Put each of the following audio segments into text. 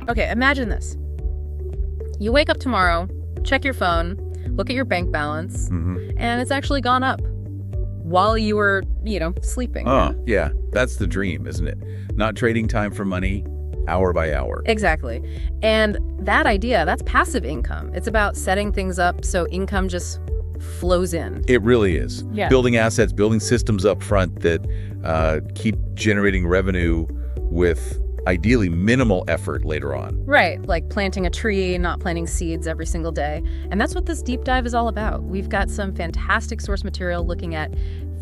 Okay, imagine this. You wake up tomorrow, check your phone, look at your bank balance, and it's actually gone up while you were, sleeping. Oh, yeah. That's the dream, isn't it? Not trading time for money, hour by hour. Exactly. And that idea, that's passive income. It's about setting things up so income just flows in. It really is. Yeah. Building assets, building systems up front that keep generating revenue with ideally minimal effort later on. Right, like planting a tree, not planting seeds every single day. And that's what this deep dive is all about. We've got some fantastic source material looking at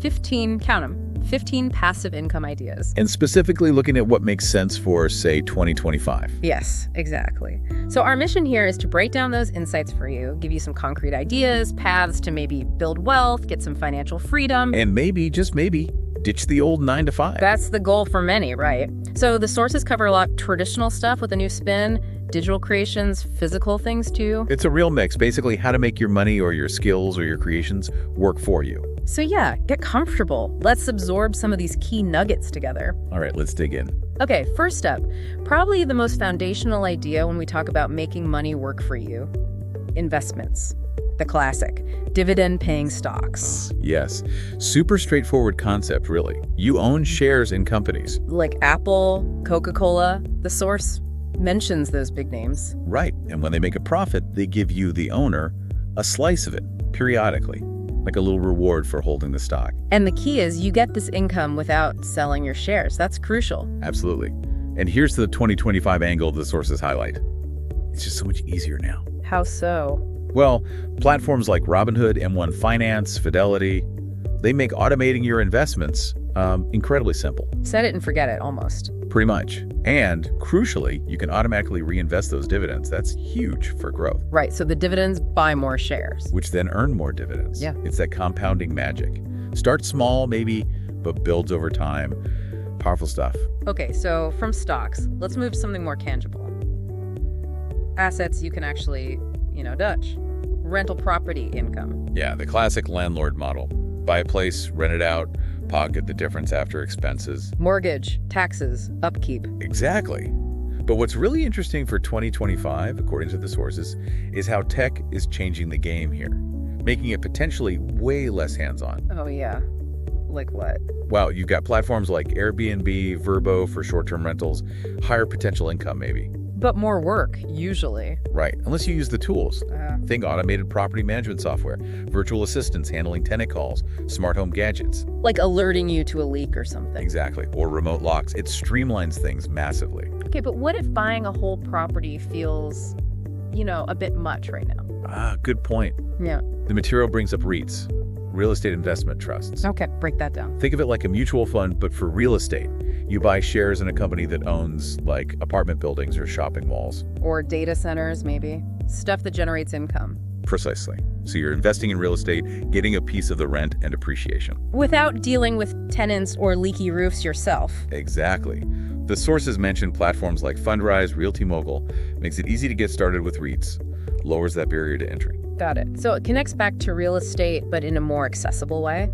15 passive income ideas. And specifically looking at what makes sense for, say, 2025. Yes, exactly. So our mission here is to break down those insights for you, give you some concrete ideas, paths to maybe build wealth, get some financial freedom. And maybe, just maybe, ditch the old 9-to-5. That's the goal for many, right? So the sources cover a lot of traditional stuff with a new spin, digital creations, physical things too. It's a real mix, basically how to make your money or your skills or your creations work for you. So yeah, get comfortable. Let's absorb some of these key nuggets together. All right, let's dig in. Okay, first up, probably the most foundational idea when we talk about making money work for you. Investments. The classic, dividend-paying stocks. Yes. Super straightforward concept, really. You own shares in companies. Like Apple, Coca-Cola. The source mentions those big names. Right. And when they make a profit, they give you, the owner, a slice of it, periodically, like a little reward for holding the stock. And the key is you get this income without selling your shares. That's crucial. Absolutely. And here's the 2025 angle the sources highlight. It's just so much easier now. How so? Well, platforms like Robinhood, M1 Finance, Fidelity, they make automating your investments incredibly simple. Set it and forget it, almost. Pretty much. And crucially, you can automatically reinvest those dividends. That's huge for growth. Right, so the dividends buy more shares. Which then earn more dividends. Yeah. It's that compounding magic. Start small, maybe, but builds over time. Powerful stuff. Okay, so from stocks, let's move to something more tangible. Assets you can actually, touch. Rental property income. Yeah, the classic landlord model. Buy a place, rent it out, pocket the difference after expenses. Mortgage, taxes, upkeep. Exactly. But what's really interesting for 2025, according to the sources, is how tech is changing the game here, making it potentially way less hands-on. Oh, yeah. Like what? Wow, you've got platforms like Airbnb, Vrbo for short-term rentals, higher potential income maybe. But more work, usually. Right, unless you use the tools. Think automated property management software, virtual assistants handling tenant calls, smart home gadgets. Like alerting you to a leak or something. Exactly, or remote locks. It streamlines things massively. Okay, but what if buying a whole property feels, a bit much right now? Good point. Yeah. The material brings up REITs, real estate investment trusts. Okay, break that down. Think of it like a mutual fund, but for real estate. You buy shares in a company that owns, like, apartment buildings or shopping malls. Or data centers, maybe. Stuff that generates income. Precisely. So you're investing in real estate, getting a piece of the rent and appreciation. Without dealing with tenants or leaky roofs yourself. Exactly. The sources mention platforms like Fundrise, Realty Mogul, makes it easy to get started with REITs, lowers that barrier to entry. Got it. So it connects back to real estate, but in a more accessible way?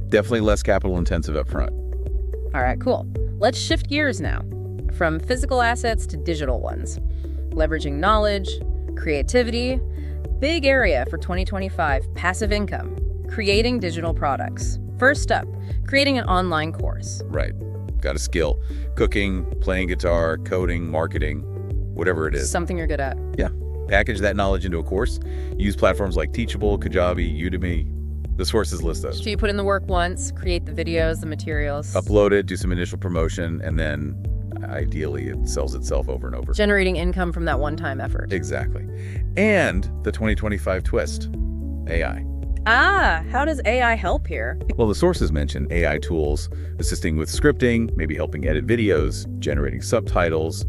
Definitely less capital intensive up front. All right, cool. Let's shift gears now, from physical assets to digital ones. Leveraging knowledge, creativity, big area for 2025, passive income, creating digital products. First up, creating an online course. Right. Got a skill. Cooking, playing guitar, coding, marketing, whatever it is. Something you're good at. Yeah. Package that knowledge into a course. Use platforms like Teachable, Kajabi, Udemy. The sources list those. So you put in the work once, create the videos, the materials. Upload it, do some initial promotion, and then ideally it sells itself over and over. Generating income from that one-time effort. Exactly. And the 2025 twist, AI. How does AI help here? Well, the sources mention AI tools assisting with scripting, maybe helping edit videos, generating subtitles.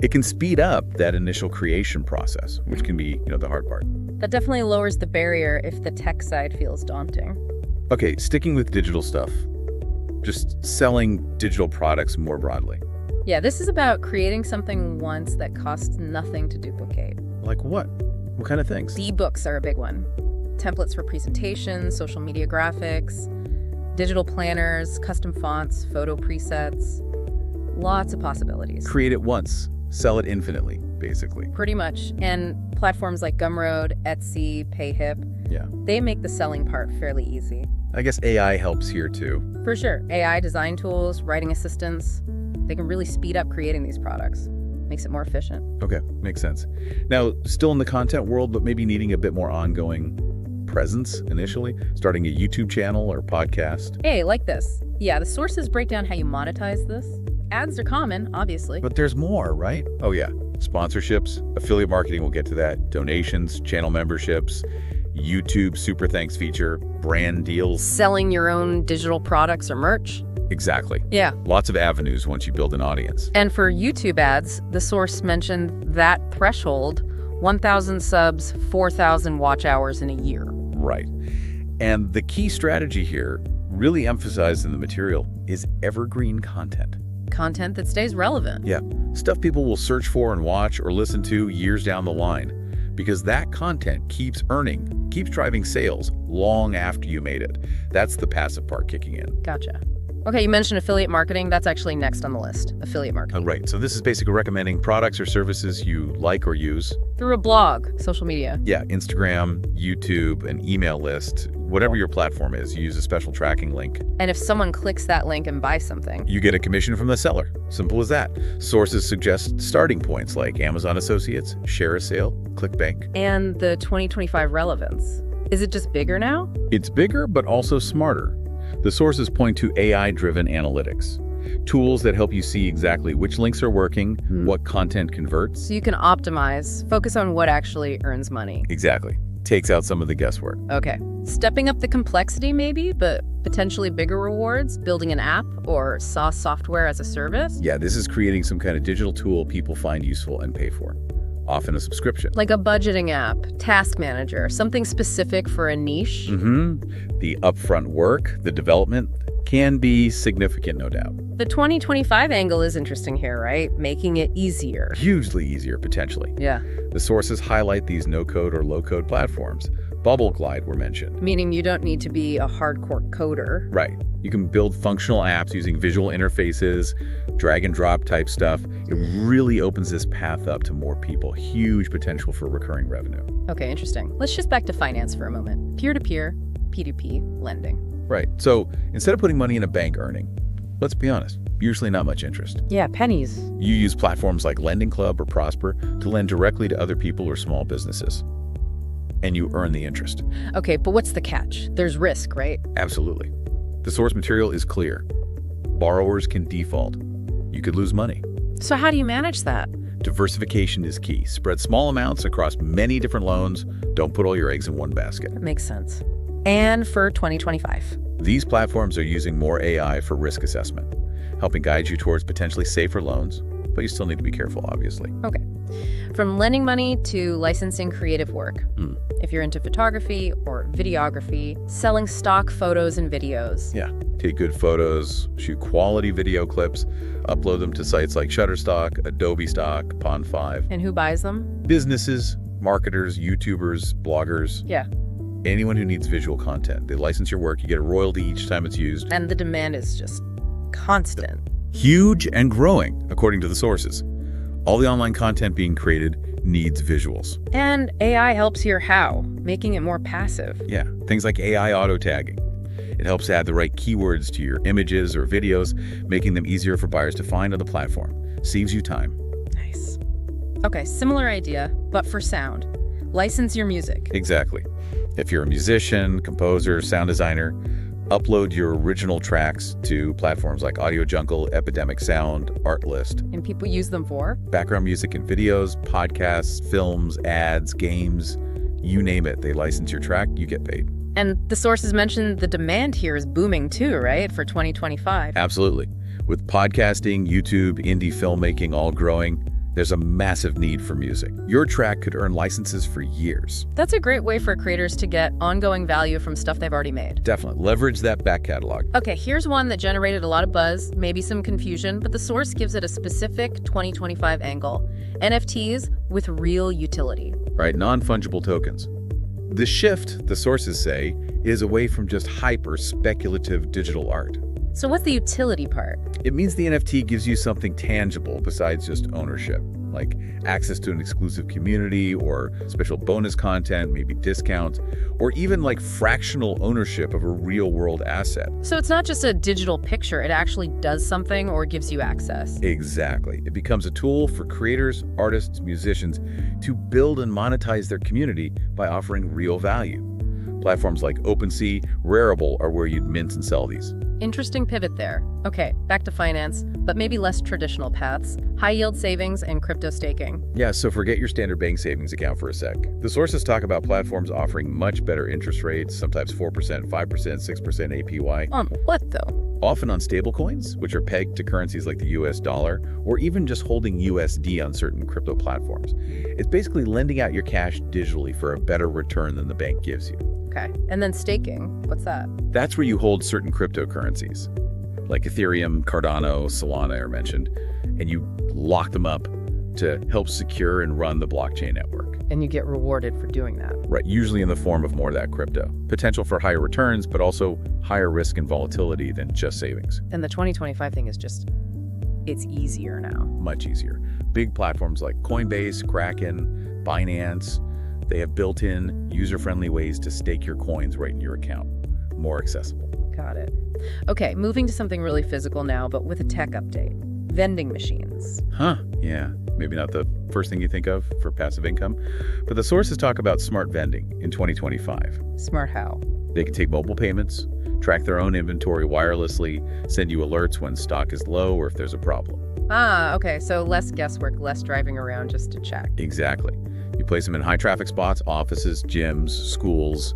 It can speed up that initial creation process, which can be, the hard part. That definitely lowers the barrier if the tech side feels daunting. Okay, sticking with digital stuff, just selling digital products more broadly. Yeah, this is about creating something once that costs nothing to duplicate. Like what? What kind of things? E-books are a big one. Templates for presentations, social media graphics, digital planners, custom fonts, photo presets. Lots of possibilities. Create it once, sell it infinitely, basically. Pretty much. And platforms like Gumroad, Etsy, PayHip, Yeah. they make the selling part fairly easy. I guess AI helps here too. For sure. AI design tools, writing assistants, they can really speed up creating these products. Makes it more efficient. Okay, makes sense. Now, still in the content world, but maybe needing a bit more ongoing presence initially, starting a YouTube channel or podcast. Hey, like this. Yeah, the sources break down how you monetize this. Ads are common, obviously. But there's more, right? Oh yeah, sponsorships, affiliate marketing, we'll get to that, donations, channel memberships, YouTube super thanks feature, brand deals. Selling your own digital products or merch. Exactly. Yeah. Lots of avenues once you build an audience. And for YouTube ads, the source mentioned that threshold, 1,000 subs, 4,000 watch hours in a year. Right. And the key strategy here, really emphasized in the material, is evergreen content. Content that stays relevant. Yeah, stuff people will search for and watch or listen to years down the line, because that content keeps earning, keeps driving sales long after you made it. That's the passive part kicking in. Gotcha. Okay, you mentioned affiliate marketing. That's actually next on the list, affiliate marketing. Right, so this is basically recommending products or services you like or use. Through a blog, social media. Yeah, Instagram, YouTube, an email list, whatever your platform is, you use a special tracking link. And if someone clicks that link and buys something, you get a commission from the seller. Simple as that. Sources suggest starting points like Amazon Associates, Share a Sale, ClickBank. And the 2025 relevance. Is it just bigger now? It's bigger, but also smarter. The sources point to AI-driven analytics, tools that help you see exactly which links are working, what content converts. So you can optimize, focus on what actually earns money. Exactly. Takes out some of the guesswork. Okay. Stepping up the complexity maybe, but potentially bigger rewards, building an app or SaaS software as a service. Yeah, this is creating some kind of digital tool people find useful and pay for. Often a subscription. Like a budgeting app, task manager, something specific for a niche. The upfront work, the development, can be significant, no doubt. The 2025 angle is interesting here, right? Making it easier. Hugely easier, potentially. Yeah. The sources highlight these no-code or low-code platforms. Bubble Glide were mentioned. Meaning you don't need to be a hardcore coder. Right. You can build functional apps using visual interfaces, drag and drop type stuff. It really opens this path up to more people. Huge potential for recurring revenue. Okay, interesting. Let's shift back to finance for a moment. Peer-to-peer, P2P lending. Right. So instead of putting money in a bank earning, let's be honest, usually not much interest. Yeah, pennies. You use platforms like Lending Club or Prosper to lend directly to other people or small businesses. And you earn the interest. Okay, but what's the catch? There's risk, right? Absolutely. The source material is clear. Borrowers can default. You could lose money. So how do you manage that? Diversification is key. Spread small amounts across many different loans. Don't put all your eggs in one basket. That makes sense. And for 2025? These platforms are using more AI for risk assessment, helping guide you towards potentially safer loans, but you still need to be careful, obviously. Okay. From lending money to licensing creative work. If you're into photography or videography, selling stock photos and videos. Yeah, take good photos, shoot quality video clips, upload them to sites like Shutterstock, Adobe Stock, Pond5. And who buys them? Businesses, marketers, YouTubers, bloggers. Yeah. Anyone who needs visual content. They license your work, you get a royalty each time it's used. And the demand is just constant. Huge and growing, according to the sources. All the online content being created needs visuals. And AI helps here how? Making it more passive. Yeah, things like AI auto-tagging. It helps add the right keywords to your images or videos, making them easier for buyers to find on the platform. Saves you time. Nice. Okay, similar idea, but for sound. License your music. Exactly. If you're a musician, composer, sound designer, upload your original tracks to platforms like Audio Jungle, Epidemic Sound, Artlist. And people use them for? Background music and videos, podcasts, films, ads, games, you name it. They license your track, you get paid. And the sources mentioned the demand here is booming too, right, for 2025? Absolutely. With podcasting, YouTube, indie filmmaking all growing, there's a massive need for music. Your track could earn licenses for years. That's a great way for creators to get ongoing value from stuff they've already made. Definitely. Leverage that back catalog. Okay, here's one that generated a lot of buzz, maybe some confusion, but the source gives it a specific 2025 angle. NFTs with real utility. Right, non-fungible tokens. The shift, the sources say, is away from just hyper speculative digital art. So what's the utility part? It means the NFT gives you something tangible besides just ownership. like access to an exclusive community or special bonus content, maybe discounts, or even like fractional ownership of a real-world asset. So it's not just a digital picture, it actually does something or gives you access. Exactly. It becomes a tool for creators, artists, musicians to build and monetize their community by offering real value. Platforms like OpenSea, Rarible are where you'd mint and sell these. Interesting pivot there. Okay, back to finance, but maybe less traditional paths, high-yield savings and crypto staking. Yeah, so forget your standard bank savings account for a sec. The sources talk about platforms offering much better interest rates, sometimes 4%, 5%, 6% APY. On what, though? Often on stablecoins, which are pegged to currencies like the US dollar, or even just holding USD on certain crypto platforms. It's basically lending out your cash digitally for a better return than the bank gives you. Okay, and then staking, what's that? That's where you hold certain cryptocurrencies, like Ethereum, Cardano, Solana are mentioned, and you lock them up to help secure and run the blockchain network. And you get rewarded for doing that. Right, usually in the form of more of that crypto. Potential for higher returns, but also higher risk and volatility than just savings. And the 2025 thing is just, it's easier now. Much easier. Big platforms like Coinbase, Kraken, Binance, they have built-in, user-friendly ways to stake your coins right in your account. More accessible. Got it. Okay, moving to something really physical now, but with a tech update. Vending machines. Huh, yeah. Maybe not the first thing you think of for passive income, but the sources talk about smart vending in 2025. Smart how? They can take mobile payments, track their own inventory wirelessly, send you alerts when stock is low or if there's a problem. Ah, okay, so less guesswork, less driving around just to check. Exactly. You place them in high-traffic spots, offices, gyms, schools,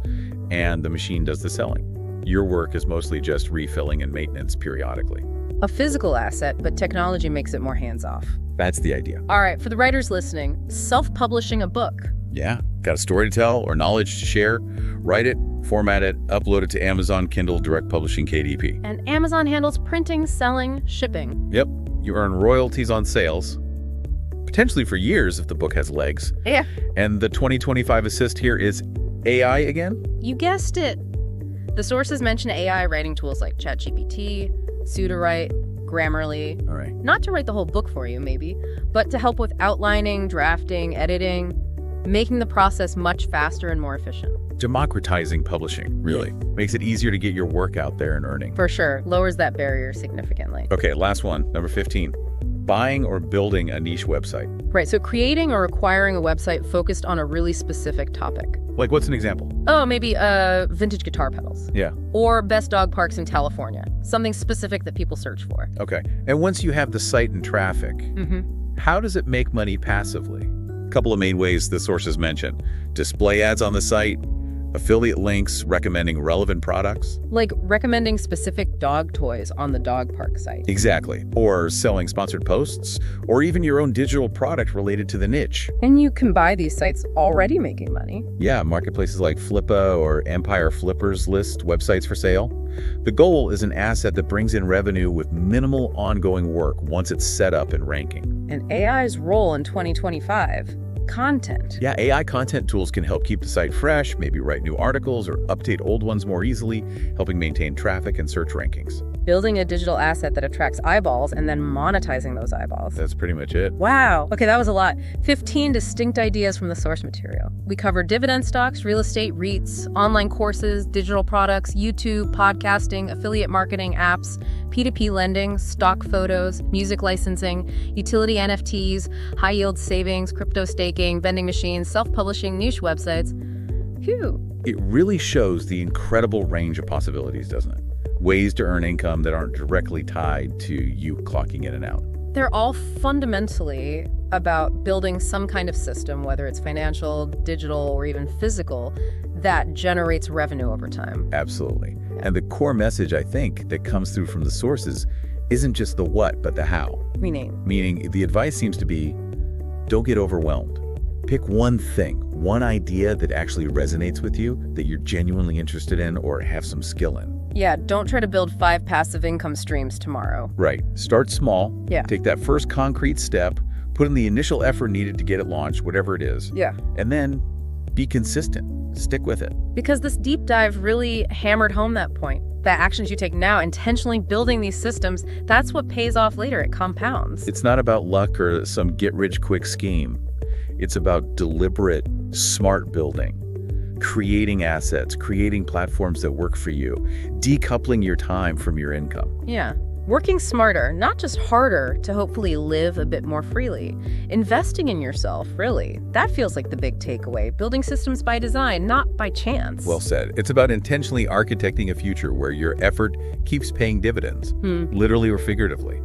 and the machine does the selling. Your work is mostly just refilling and maintenance periodically. A physical asset, but technology makes it more hands-off. That's the idea. All right, for the writers listening, self-publishing a book. Yeah, got a story to tell or knowledge to share? Write it, format it, upload it to Amazon Kindle Direct Publishing KDP. And Amazon handles printing, selling, shipping. Yep, you earn royalties on sales, potentially for years if the book has legs. Yeah. And the 2025 assist here is AI again? You guessed it. The sources mention AI writing tools like ChatGPT, Sudowrite, Grammarly. All right. Not to write the whole book for you, maybe, but to help with outlining, drafting, editing, making the process much faster and more efficient. Democratizing publishing, really. Makes it easier to get your work out there and earning. For sure. Lowers that barrier significantly. Okay, last one, number 15. Buying or building a niche website. Right, so creating or acquiring a website focused on a really specific topic. Like, what's an example? Oh, maybe vintage guitar pedals. Yeah. Or best dog parks in California. Something specific that people search for. Okay. And once you have the site and traffic, how does it make money passively? A couple of main ways the sources mention. Display ads on the site, affiliate links recommending relevant products. Like recommending specific dog toys on the dog park site. Exactly. Or selling sponsored posts, or even your own digital product related to the niche. And you can buy these sites already making money. Yeah, marketplaces like Flippa or Empire Flippers list websites for sale. The goal is an asset that brings in revenue with minimal ongoing work once it's set up and ranking. And AI's role in 2025. Content. Yeah, AI content tools can help keep the site fresh, maybe write new articles or update old ones more easily, helping maintain traffic and search rankings. Building a digital asset that attracts eyeballs and then monetizing those eyeballs. That's pretty much it. Wow. Okay, that was a lot. 15 distinct ideas from the source material. We covered dividend stocks, real estate, REITs, online courses, digital products, YouTube, podcasting, affiliate marketing, apps, P2P lending, stock photos, music licensing, utility NFTs, high-yield savings, crypto staking, vending machines, self-publishing, niche websites. Phew. It really shows the incredible range of possibilities, doesn't it? Ways to earn income that aren't directly tied to you clocking in and out. They're all fundamentally about building some kind of system, whether it's financial, digital, or even physical, that generates revenue over time. Absolutely. And the core message, I think, that comes through from the sources isn't just the what, but the how. Meaning the advice seems to be, don't get overwhelmed. Pick one thing, one idea that actually resonates with you, that you're genuinely interested in or have some skill in. Yeah, don't try to build 5 passive income streams tomorrow. Right. Start small. Yeah. Take that first concrete step, put in the initial effort needed to get it launched, whatever it is. Yeah. And then Be consistent. Stick with it. Because this deep dive really hammered home that point. The actions you take now, intentionally building these systems, that's what pays off later. It compounds. It's not about luck or some get-rich-quick scheme. It's about deliberate, smart building. Creating assets, creating platforms that work for you, decoupling your time from your income. Yeah. Working smarter, not just harder, to hopefully live a bit more freely. Investing in yourself, really. That feels like the big takeaway. Building systems by design, not by chance. Well said. It's about intentionally architecting a future where your effort keeps paying dividends, literally or figuratively.